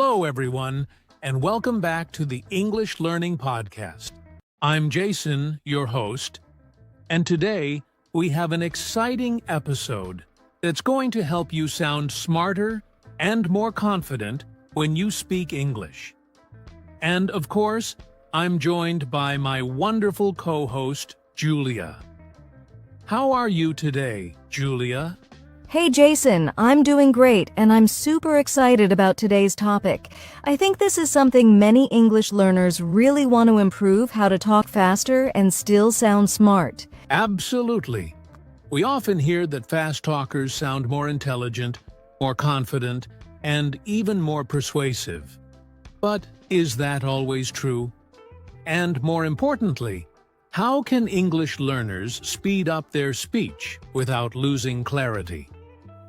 Hello, everyone, and welcome back to the English Learning Podcast. I'm Jason, your host, and today we have an exciting episode that's going to help you sound smarter and more confident when you speak English. And, of course, I'm joined by my wonderful co-host, Julia. How are you today, Julia? Hey Jason, I'm doing great and I'm super excited about today's topic. I think this is something many English learners really want to improve, how to talk faster and still sound smart. Absolutely. We often hear that fast talkers sound more intelligent, more confident, and even more persuasive. But is that always true? And more importantly, how can English learners speed up their speech without losing clarity?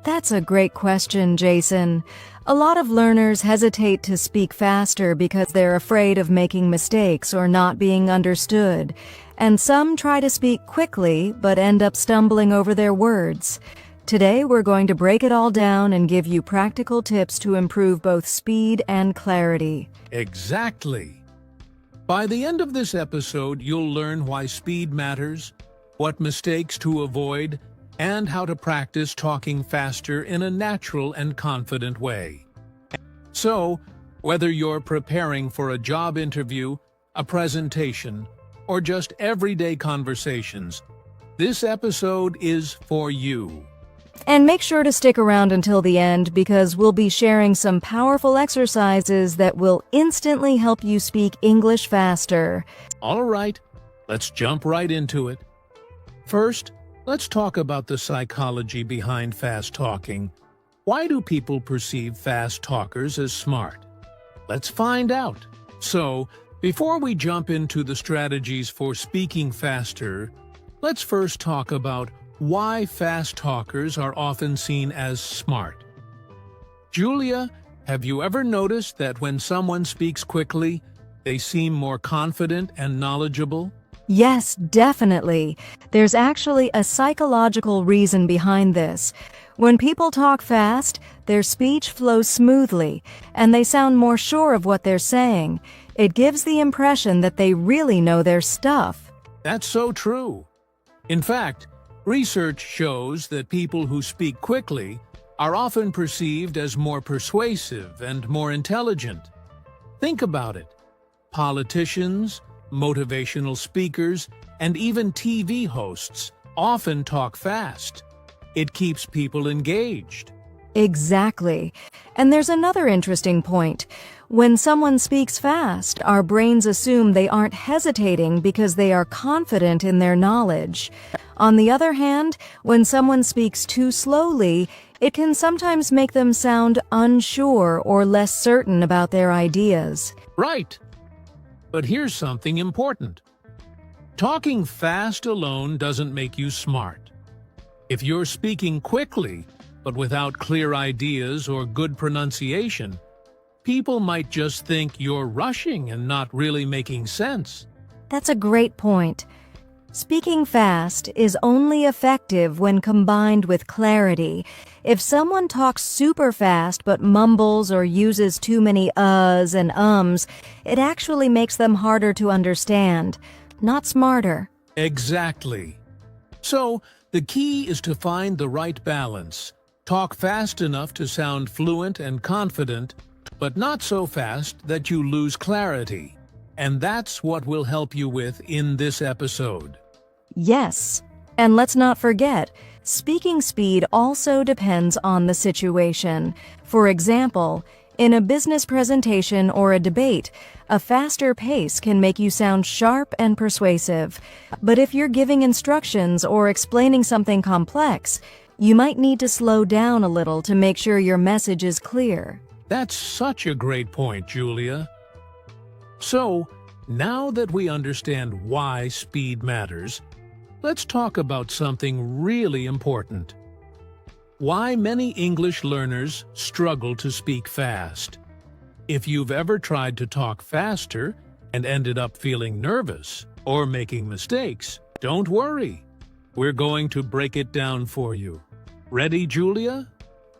That's a great question, Jason. A lot of learners hesitate to speak faster because they're afraid of making mistakes or not being understood. And some try to speak quickly but end up stumbling over their words. Today, we're going to break it all down and give you practical tips to improve both speed and clarity. Exactly. By the end of this episode, you'll learn why speed matters, what mistakes to avoid, and how to practice talking faster in a natural and confident way. So, whether you're preparing for a job interview, a presentation, or just everyday conversations, this episode is for you. And make sure to stick around until the end because we'll be sharing some powerful exercises that will instantly help you speak English faster. All right, let's jump right into it. First, let's talk about the psychology behind fast talking. Why do people perceive fast talkers as smart? Let's find out. So, before we jump into the strategies for speaking faster, let's first talk about why fast talkers are often seen as smart. Julia, have you ever noticed that when someone speaks quickly, they seem more confident and knowledgeable? Yes, definitely. There's actually a psychological reason behind this. When people talk fast, their speech flows smoothly, and they sound more sure of what they're saying. It gives the impression that they really know their stuff. That's so true. In fact, research shows that people who speak quickly are often perceived as more persuasive and more intelligent. Think about it. Politicians, motivational speakers, and even TV hosts often talk fast. It keeps people engaged. Exactly. And there's another interesting point. When someone speaks fast, our brains assume they aren't hesitating because they are confident in their knowledge. On the other hand, when someone speaks too slowly, it can sometimes make them sound unsure or less certain about their ideas. Right. But here's something important. Talking fast alone doesn't make you smart. If you're speaking quickly, but without clear ideas or good pronunciation, people might just think you're rushing and not really making sense. That's a great point. Speaking fast is only effective when combined with clarity. If someone talks super fast but mumbles or uses too many uhs and ums, it actually makes them harder to understand, not smarter. Exactly. So, the key is to find the right balance. Talk fast enough to sound fluent and confident, but not so fast that you lose clarity. And that's what we'll help you with in this episode. Yes. And let's not forget, speaking speed also depends on the situation. For example, in a business presentation or a debate, a faster pace can make you sound sharp and persuasive. But if you're giving instructions or explaining something complex, you might need to slow down a little to make sure your message is clear. That's such a great point, Julia. So, now that we understand why speed matters, let's talk about something really important. Why many English learners struggle to speak fast. If you've ever tried to talk faster and ended up feeling nervous or making mistakes, don't worry. We're going to break it down for you. Ready, Julia?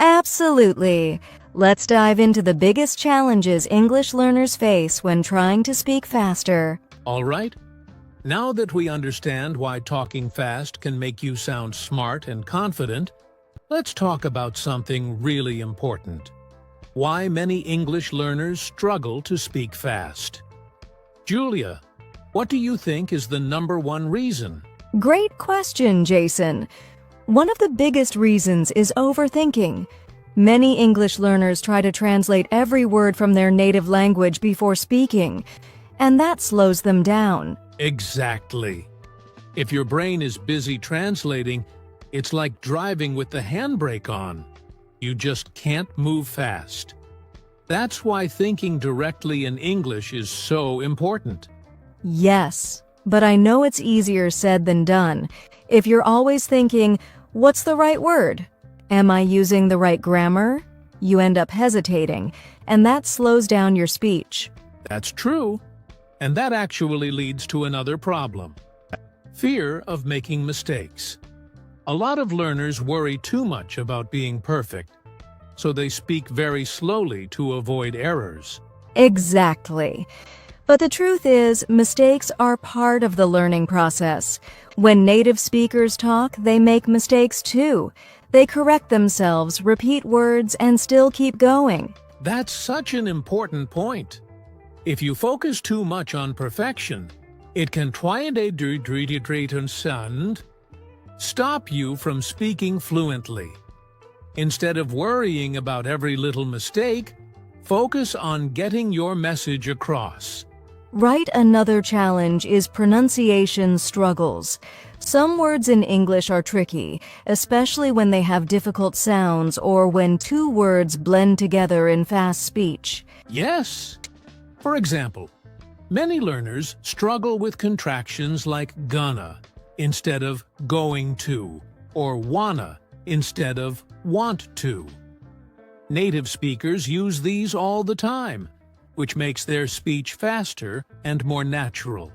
Absolutely. Let's dive into the biggest challenges English learners face when trying to speak faster. All right? Now that we understand why talking fast can make you sound smart and confident, let's talk about something really important. Why many English learners struggle to speak fast. Julia, what do you think is the #1 reason? Great question, Jason. One of the biggest reasons is overthinking. Many English learners try to translate every word from their native language before speaking, and that slows them down. Exactly. If your brain is busy translating, it's like driving with the handbrake on. You just can't move fast. That's why thinking directly in English is so important. Yes, but I know it's easier said than done. If you're always thinking, what's the right word? Am I using the right grammar? You end up hesitating, and that slows down your speech. That's true. And that actually leads to another problem. Fear of making mistakes. A lot of learners worry too much about being perfect, so they speak very slowly to avoid errors. Exactly. But the truth is, mistakes are part of the learning process. When native speakers talk, they make mistakes too. They correct themselves, repeat words, and still keep going. That's such an important point. If you focus too much on perfection, it can stop you from speaking fluently. Instead of worrying about every little mistake, focus on getting your message across. Right, another challenge is pronunciation struggles. Some words in English are tricky, especially when they have difficult sounds or when two words blend together in fast speech. Yes. For example, many learners struggle with contractions like gonna instead of going to, or wanna instead of want to. Native speakers use these all the time, which makes their speech faster and more natural.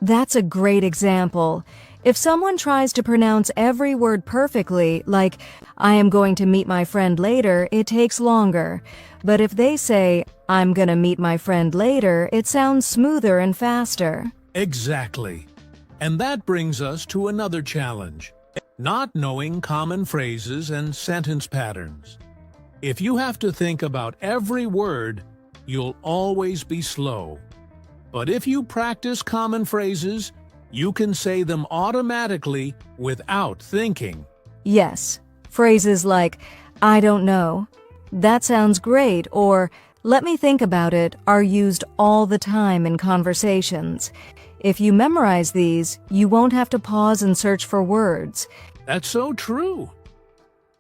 That's a great example. If someone tries to pronounce every word perfectly, like, I am going to meet my friend later, it takes longer. But if they say, I'm gonna meet my friend later, it sounds smoother and faster. Exactly. And that brings us to another challenge: not knowing common phrases and sentence patterns. If you have to think about every word, you'll always be slow. But if you practice common phrases, you can say them automatically without thinking. Yes, phrases like, I don't know, that sounds great, or let me think about it are used all the time in conversations. If you memorize these, you won't have to pause and search for words. That's so true.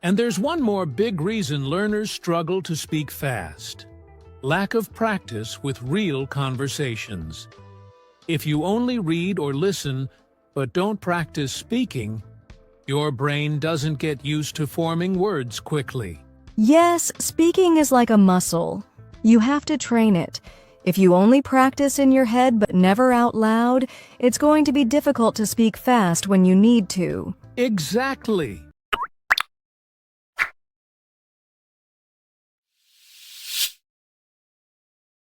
And there's one more big reason learners struggle to speak fast: lack of practice with real conversations. If you only read or listen, but don't practice speaking, your brain doesn't get used to forming words quickly. Yes, speaking is like a muscle. You have to train it. If you only practice in your head but never out loud, it's going to be difficult to speak fast when you need to. Exactly.